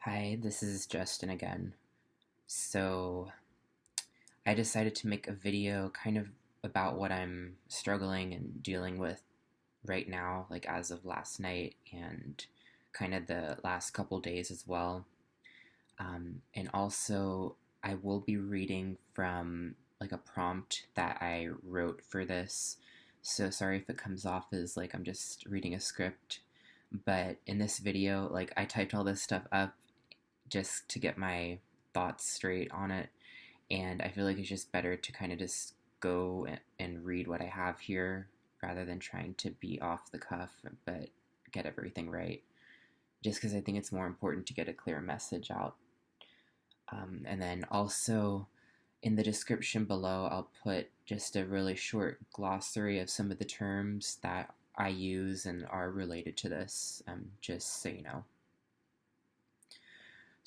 Hi, this is Justin again. So, I decided to make a video kind of about what I'm struggling and dealing with right now, like as of last night and kind of the last couple days as well. And also, I will be reading from like a prompt that I wrote for this. So, sorry if it comes off as like I'm just reading a script. But in this video, like I typed all this stuff up just to get my thoughts straight on it. And I feel like it's just better to kind of just go and read what I have here rather than trying to be off the cuff but get everything right. Just because I think it's more important to get a clear message out. And then also in the description below, I'll put just a really short glossary of some of the terms that I use and are related to this, just so you know.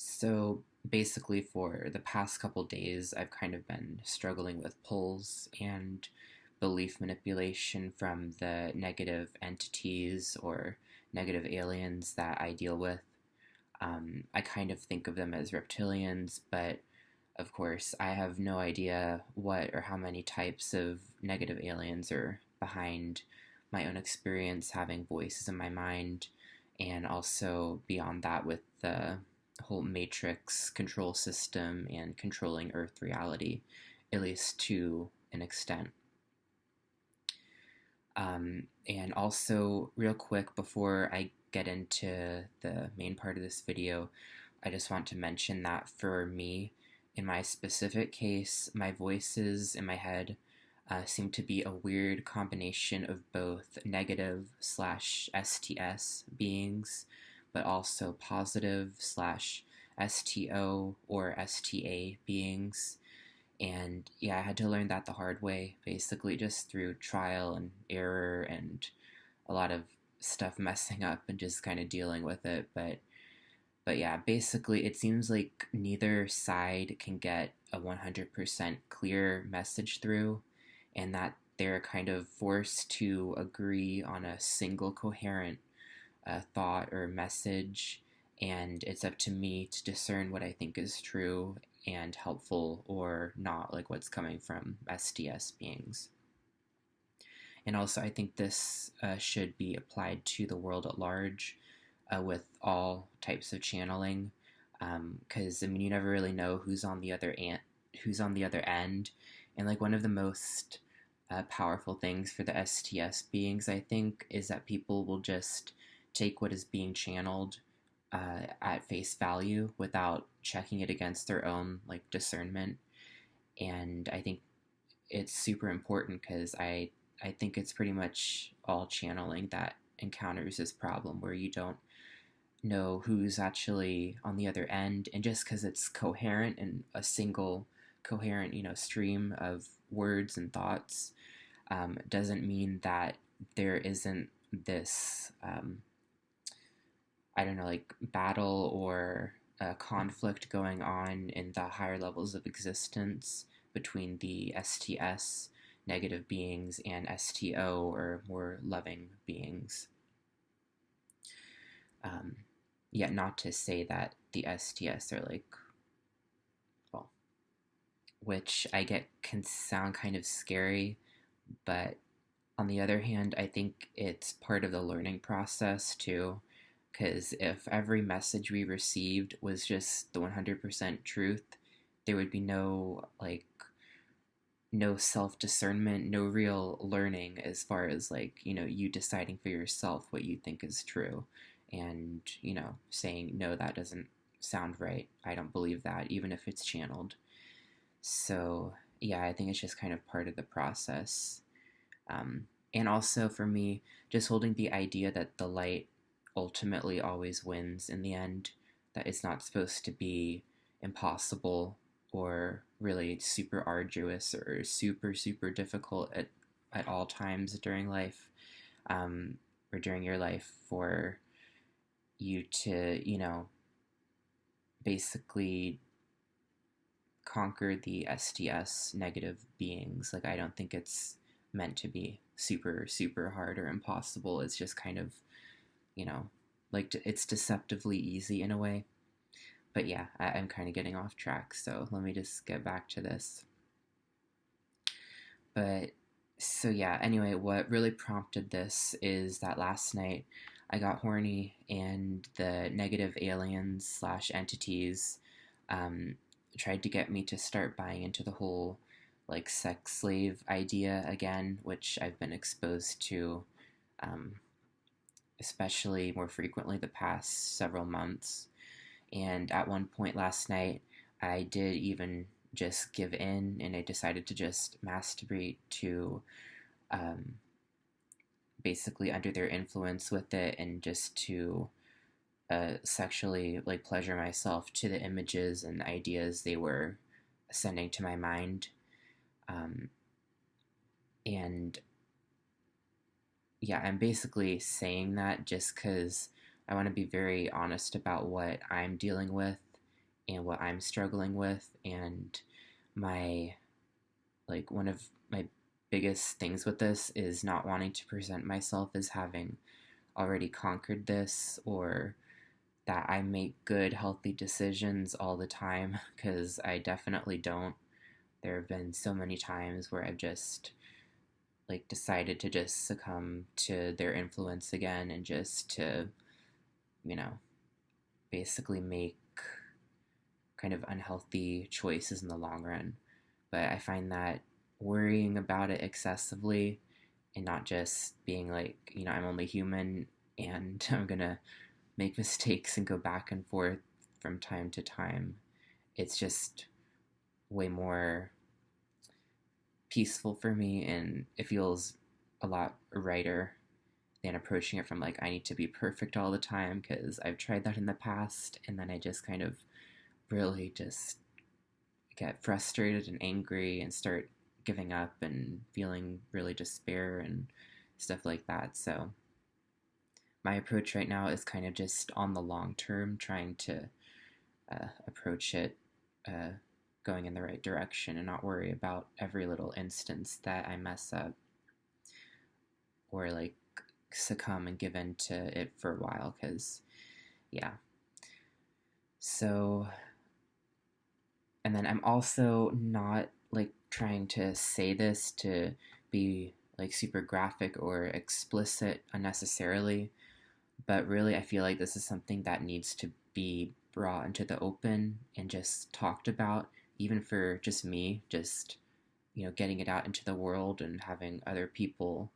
So basically, for the past couple days, I've kind of been struggling with pulls and belief manipulation from the negative entities or negative aliens that I deal with. I kind of think of them as reptilians, but of course, I have no idea what or how many types of negative aliens are behind my own experience having voices in my mind, and also beyond that with the whole matrix control system and controlling Earth reality, at least to an extent. And also, real quick, before I get into the main part of this video, I just want to mention that for me, in my specific case, my voices in my head seem to be a weird combination of both negative slash STS beings, but also positive slash STO or STA beings. And yeah, I had to learn that the hard way, basically just through trial and error and a lot of stuff messing up and just kind of dealing with it. But yeah, basically it seems like neither side can get a 100% clear message through, and that they're kind of forced to agree on a single coherent thought or message, and it's up to me to discern what I think is true and helpful or not, like what's coming from SDS beings. And also, I think this should be applied to the world at large with all types of channeling, because I mean, you never really know who's on the who's on the other end, and like one of the most powerful things for the STS beings, I think, is that people will just take what is being channeled at face value without checking it against their own like discernment. And I think it's super important because I think it's pretty much all channeling that encounters this problem where you don't know who's actually on the other end, and just because it's coherent and a single coherent stream of words and thoughts doesn't mean that there isn't this I don't know, like battle or conflict going on in the higher levels of existence between the STS negative beings and STO or more loving beings. Yet not to say that the STS are like, well, which I get can sound kind of scary, but on the other hand, I think it's part of the learning process too. Because if every message we received was just the 100% truth, there would be no self discernment, no real learning as far as you deciding for yourself what you think is true, and saying no, that doesn't sound right. I don't believe that, even if it's channeled. So yeah, I think it's just kind of part of the process. And also for me, just holding the idea that the light ultimately always wins in the end, that it's not supposed to be impossible or really super arduous or super difficult at all times during life, or during your life, for you to basically conquer the STS negative beings. Like, I don't think it's meant to be super hard or impossible. It's just kind of, like, it's deceptively easy in a way. But yeah, I'm kind of getting off track, so let me just get back to this. But so yeah, anyway, what really prompted this is that last night I got horny and the negative aliens slash entities um, tried to get me to start buying into the whole like sex slave idea again, which I've been exposed to, um, especially more frequently the past several months. And at one point last night, I did even just give in and I decided to just masturbate to um, basically under their influence with it and just to sexually like pleasure myself to the images and ideas they were sending to my mind. Um, and yeah, I'm basically saying that just because I want to be very honest about what I'm dealing with and what I'm struggling with. And my, like, one of my biggest things with this is not wanting to present myself as having already conquered this or that I make good, healthy decisions all the time, because I definitely don't. There have been so many times where I've just like decided to just succumb to their influence again and just to, you know, basically make kind of unhealthy choices in the long run. But I find that worrying about it excessively and not just being like, I'm only human and I'm gonna make mistakes and go back and forth from time to time, it's just way more peaceful for me and it feels a lot righter than approaching it from like I need to be perfect all the time, because I've tried that in the past and then I just kind of really just get frustrated and angry and start giving up and feeling really despair and stuff like that. So my approach right now is kind of just on the long term, trying to approach it uh, going in the right direction and not worry about every little instance that I mess up or like succumb and give in to it for a while, because yeah. So, and then I'm also not like trying to say this to be like super graphic or explicit unnecessarily, but really I feel like this is something that needs to be brought into the open and just talked about, even for just me, just getting it out into the world and having other people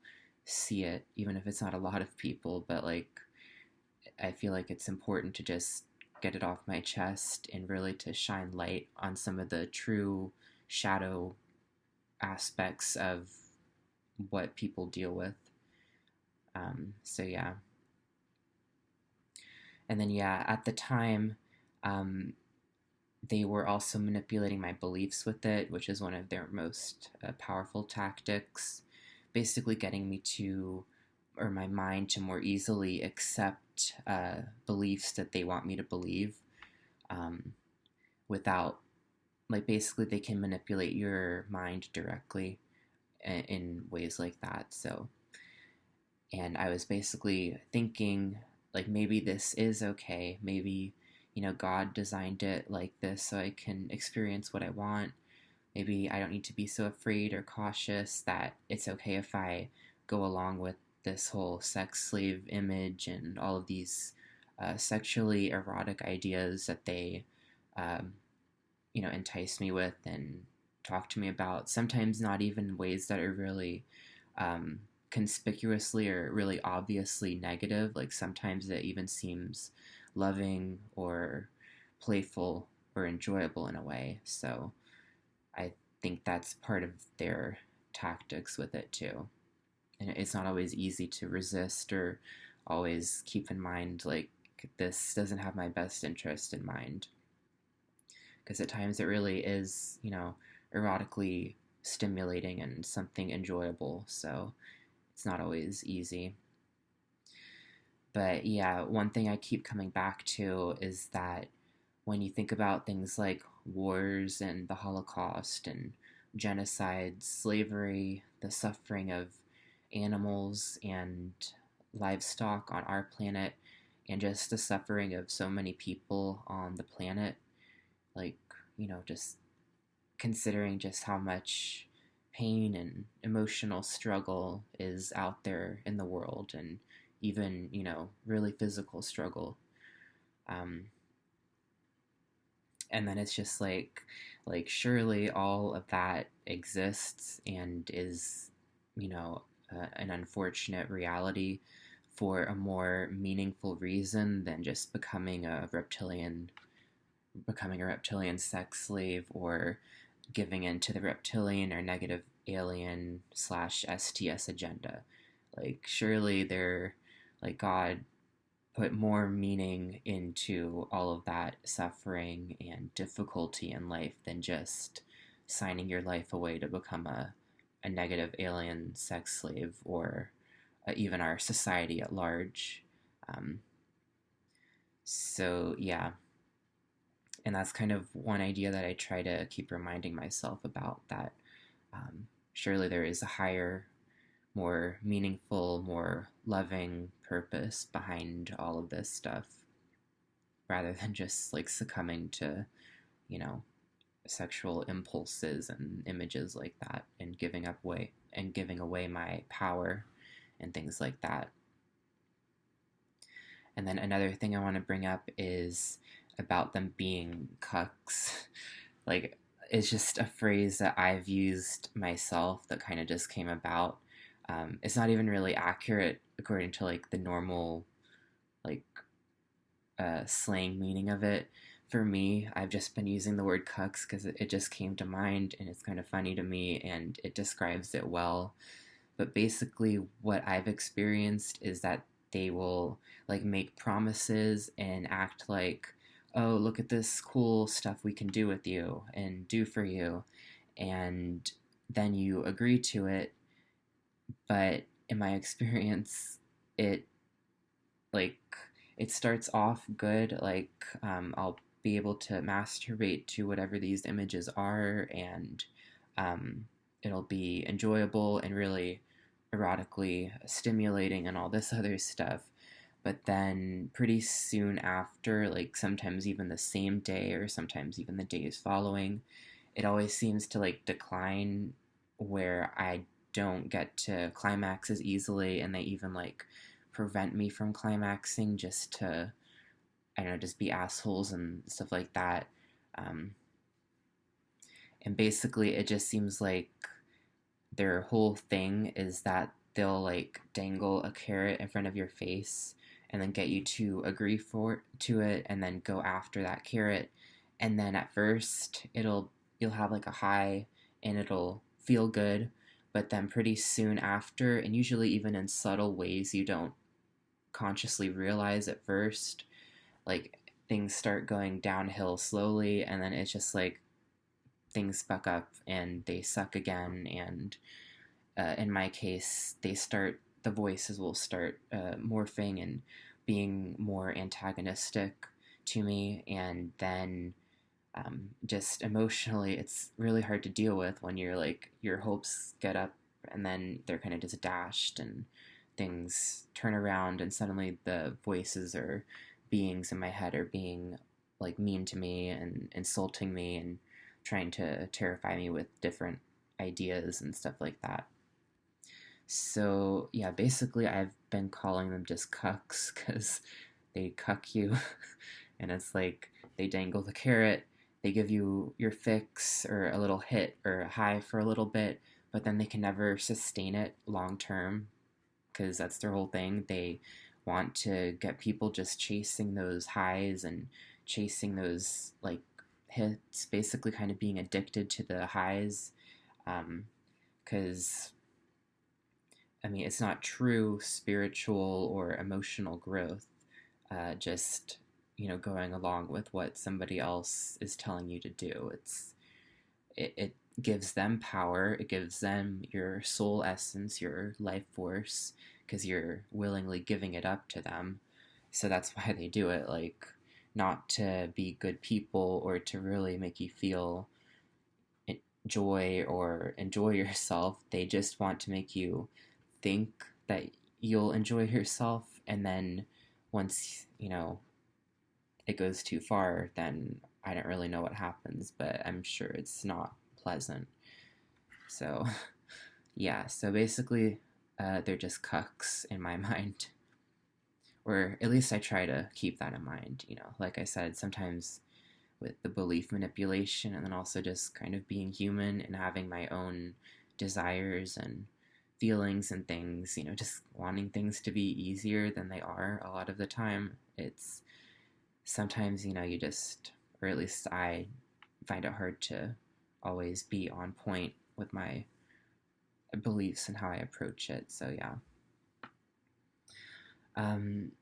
see it, even if it's not a lot of people. But like I feel like it's important to just get it off my chest and really to shine light on some of the true shadow aspects of what people deal with. So yeah. And then yeah, at the time, um, they were also manipulating my beliefs with it, which is one of their most powerful tactics. Basically, getting me to, or my mind to more easily accept beliefs that they want me to believe, um, without, like, basically, they can manipulate your mind directly in ways like that. So, and I was basically thinking, like, maybe this is okay. Maybe, God designed it like this so I can experience what I want. Maybe I don't need to be so afraid or cautious, that it's okay if I go along with this whole sex slave image and all of these sexually erotic ideas that they, um, entice me with and talk to me about. Sometimes not even ways that are really um, conspicuously or really obviously negative. Like sometimes it even seems loving or playful or enjoyable in a way. So I think that's part of their tactics with it too. And it's not always easy to resist or always keep in mind, like, this doesn't have my best interest in mind. Because at times it really is, erotically stimulating and something enjoyable. So it's not always easy. But yeah, one thing I keep coming back to is that when you think about things like wars and the Holocaust and genocide, slavery, the suffering of animals and livestock on our planet, and just the suffering of so many people on the planet. Like, just considering just how much pain and emotional struggle is out there in the world, and even, really physical struggle. Um, and then it's just surely all of that exists and is, an unfortunate reality for a more meaningful reason than just becoming a reptilian sex slave, or giving in to the reptilian or negative alien slash STS agenda. Like, surely God put more meaning into all of that suffering and difficulty in life than just signing your life away to become a negative alien sex slave, or even our society at large. Um, so, yeah. And that's kind of one idea that I try to keep reminding myself about, that surely there is a higher, more meaningful, more loving purpose behind all of this stuff, rather than just succumbing to, you know, sexual impulses and images like that, and giving away my power and things like that. And then another thing I want to bring up is about them being cucks. Like, it's just a phrase that I've used myself that kind of just came about. It's not even really accurate according to the normal like slang meaning of it. For me, I've just been using the word cucks because it just came to mind, and it's kind of funny to me, and it describes it well. But basically, what I've experienced is that they will make promises and act like, oh, look at this cool stuff we can do with you and do for you, and then you agree to it. But in my experience, it like it starts off good. I'll be able to masturbate to whatever these images are, and um, it'll be enjoyable and really erotically stimulating and all this other stuff. But then pretty soon after, sometimes even the same day or sometimes even the days following, it always seems to decline, where I don't get to climax as easily, and they even prevent me from climaxing just to, I don't know, just be assholes and stuff like that. Um, and basically, it just seems like their whole thing is that they'll dangle a carrot in front of your face and then get you to agree to it, and then go after that carrot. And then at first you'll have a high, and it'll feel good, but then pretty soon after, and usually even in subtle ways you don't consciously realize at first, things start going downhill slowly, and then it's just things fuck up and they suck again. And in my case, the voices will start morphing and being more antagonistic to me, and then just emotionally, it's really hard to deal with when your hopes get up and then they're kind of just dashed, and things turn around, and suddenly the voices or beings in my head are being mean to me and insulting me and trying to terrify me with different ideas and stuff like that. So yeah, basically I've been calling them just cucks because they cuck you. And it's they dangle the carrot, they give you your fix or a little hit or a high for a little bit, but then they can never sustain it long term, because that's their whole thing. They want to get people just chasing those highs and chasing those hits, basically kind of being addicted to the highs. Because I mean, it's not true spiritual or emotional growth, just going along with what somebody else is telling you to do. It gives them power, it gives them your soul essence, your life force, because you're willingly giving it up to them. So that's why they do it, not to be good people or to really make you feel joy or enjoy yourself. They just want to make you think that you'll enjoy yourself, and then once, it goes too far, then I don't really know what happens, but I'm sure it's not pleasant. So, yeah, so basically, they're just cucks in my mind. Or at least I try to keep that in mind, Like I said, sometimes with the belief manipulation, and then also just kind of being human and having my own desires and feelings and things, just wanting things to be easier than they are a lot of the time. It's sometimes, you just, or at least I find it hard to always be on point with my beliefs and how I approach it. So, yeah. Um,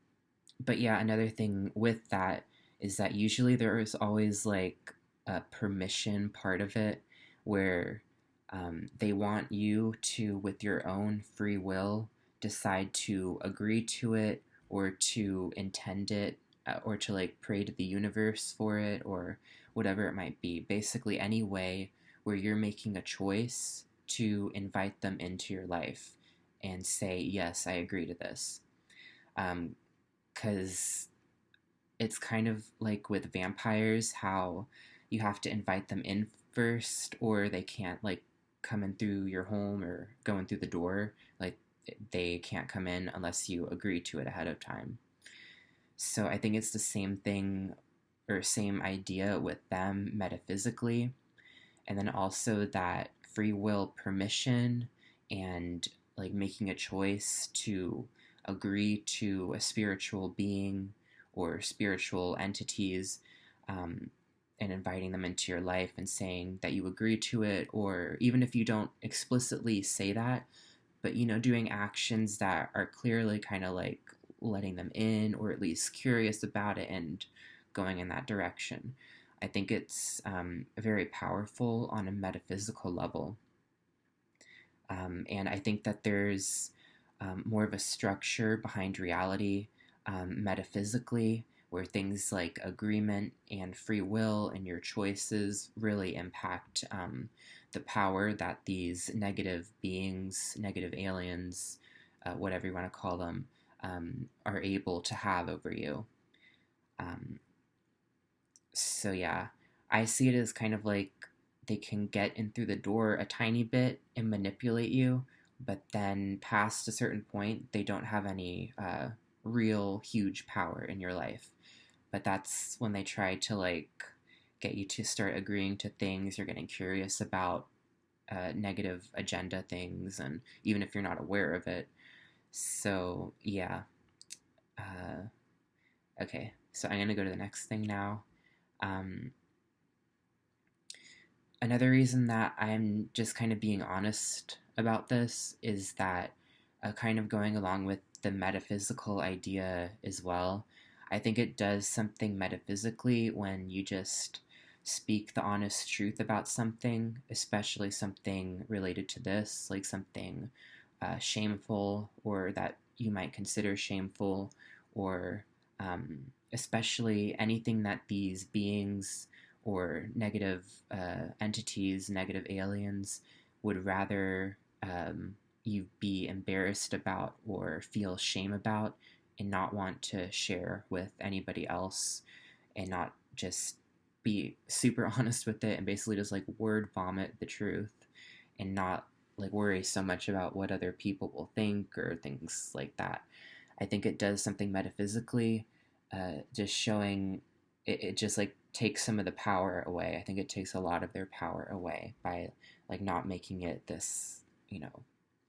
but yeah, another thing with that is that usually there is always like a permission part of it where they want you to, with your own free will, decide to agree to it or to intend it or to like pray to the universe for it or whatever it might be. Basically, any way where you're making a choice to invite them into your life and say, yes, I agree to this. Because it's kind of like with vampires, how you have to invite them in first, or they can't like come in through your home or go in through the door. Like they can't come in unless you agree to it ahead of time. So I think it's the same thing or same idea with them metaphysically. And then also that free will permission and like making a choice to agree to a spiritual being or spiritual entities, um, and inviting them into your life and saying that you agree to it, or even if you don't explicitly say that, but doing actions that are clearly kind of like letting them in or at least curious about it and going in that direction. I think it's very powerful on a metaphysical level. And I think that there's more of a structure behind reality metaphysically, where things like agreement and free will and your choices really impact the power that these negative beings, negative aliens, whatever you want to call them, are able to have over you. Um, so yeah, I see it as kind of like they can get in through the door a tiny bit and manipulate you, but then past a certain point, they don't have any real huge power in your life. But that's when they try to like get you to start agreeing to things you're getting curious about, negative agenda things, and even if you're not aware of it. So yeah. Uh, okay, so I'm gonna go to the next thing now. Um, Another reason that I'm just kind of being honest about this is that, kind of going along with the metaphysical idea as well, I think it does something metaphysically when you just speak the honest truth about something, especially something related to this, like something shameful or that you might consider shameful, or especially anything that these beings or negative entities, negative aliens, would rather you be embarrassed about or feel shame about and not want to share with anybody else, and not just be super honest with it and basically just like word vomit the truth and not like worry so much about what other people will think or things like that. I think it does something metaphysically, just showing it just like takes some of the power away. I think it takes a lot of their power away by like not making it this,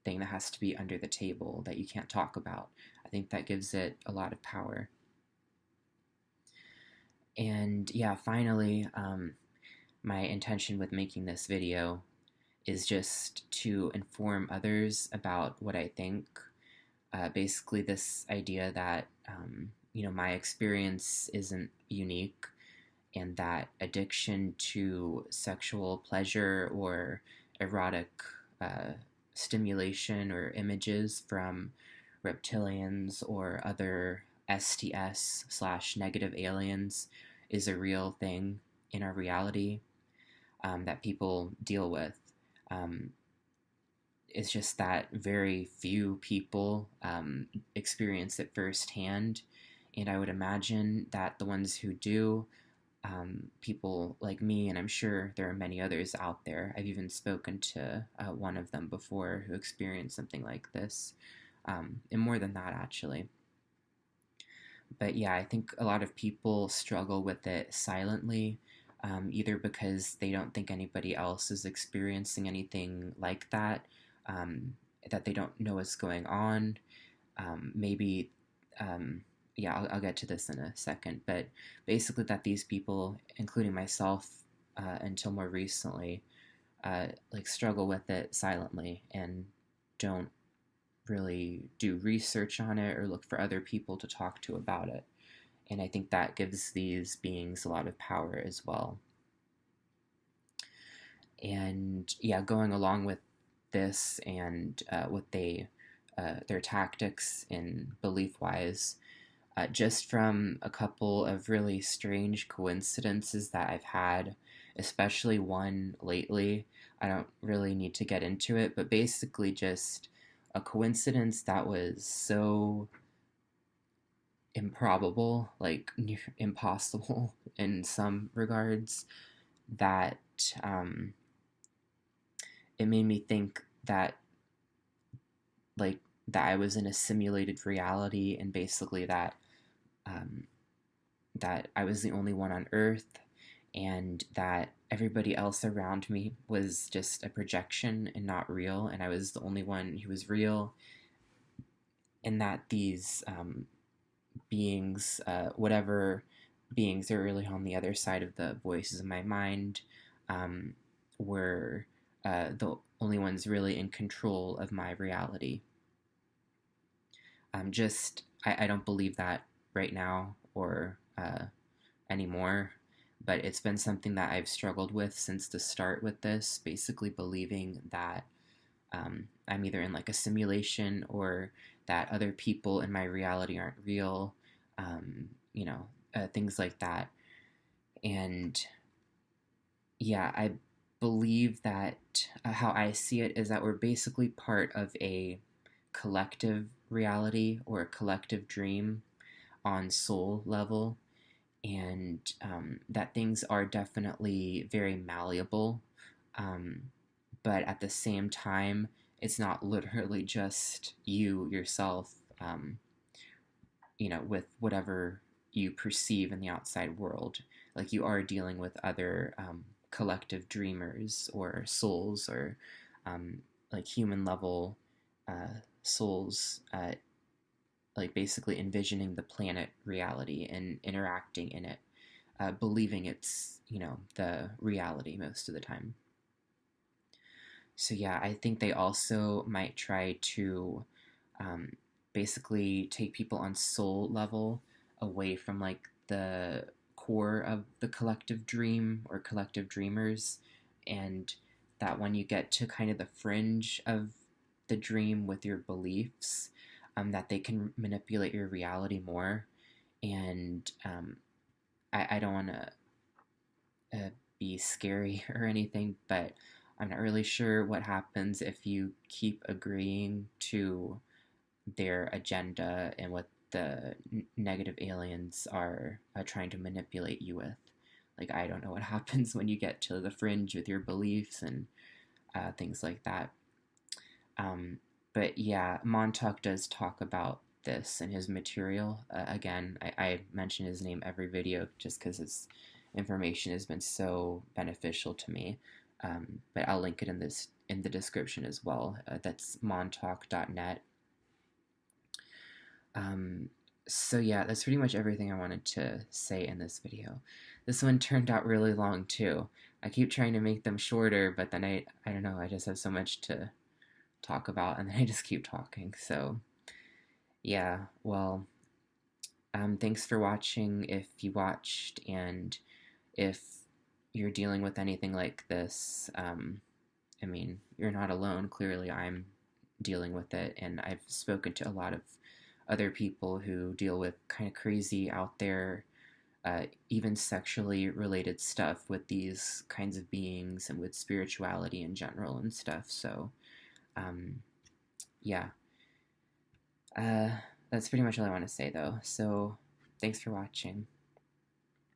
thing that has to be under the table that you can't talk about. I think that gives it a lot of power. And yeah, finally, my intention with making this video is just to inform others about what I think. Basically, this idea that, my experience isn't unique, and that addiction to sexual pleasure or erotic stimulation or images from reptilians or other STS / negative aliens is a real thing in our reality, that people deal with. Um, it's just that very few people experience it firsthand, And I would imagine that the ones who do, people like me, and I'm sure there are many others out there. I've even spoken to one of them before who experienced something like this, and more than that, actually. But yeah, I think a lot of people struggle with it silently, either because they don't think anybody else is experiencing anything like that, that they don't know what's going on. Maybe, um, yeah, I'll get to this in a second, but basically, that these people, including myself, until more recently, like struggle with it silently and don't really do research on it or look for other people to talk to about it. And I think that gives these beings a lot of power as well. And yeah, going along with this and what their tactics and belief wise, just from a couple of really strange coincidences that I've had, especially one lately. I don't really need to get into it, but basically just a coincidence that was so improbable, like near impossible in some regards, that um, it made me think that like that I was in a simulated reality, and basically um, that I was the only one on Earth, and that everybody else around me was just a projection and not real, and I was the only one who was real, and that these beings, whatever beings are really on the other side of the voices of my mind, um, were the only ones really in control of my reality. I don't believe that right now or anymore, but it's been something that I've struggled with since the start with this, basically believing that I'm either in like a simulation or that other people in my reality aren't real, things like that. And yeah, I believe that how I see it is that we're basically part of a collective reality or a collective dream on soul level, and that things are definitely very malleable, um, but at the same time, it's not literally just you yourself, with whatever you perceive in the outside world. Like you are dealing with other collective dreamers or souls or like human level souls, like basically envisioning the planet reality and interacting in it, believing it's the reality most of the time. So yeah, I think they also might try to um, basically take people on soul level away from like the core of the collective dream or collective dreamers, and that when you get to kind of the fringe of the dream with your beliefs, that they can manipulate your reality more. And I don't want to be scary or anything, but I'm not really sure what happens if you keep agreeing to their agenda and what the negative aliens are trying to manipulate you with. Like, I don't know what happens when you get to the fringe with your beliefs and things like that. But yeah, Montauk does talk about this in his material. Again, I mention his name every video just because his information has been so beneficial to me. But I'll link it in the description as well. That's montauk.net. So yeah, that's pretty much everything I wanted to say in this video. This one turned out really long too. I keep trying to make them shorter, but then I don't know, I just have so much to talk about, and then I just keep talking. So yeah, well, thanks for watching if you watched, and if you're dealing with anything like this, I mean, you're not alone. Clearly, I'm dealing with it, and I've spoken to a lot of other people who deal with kind of crazy out there, even sexually related stuff with these kinds of beings and with spirituality in general and stuff. So, yeah, uh, that's pretty much all I want to say though. So, Thanks for watching.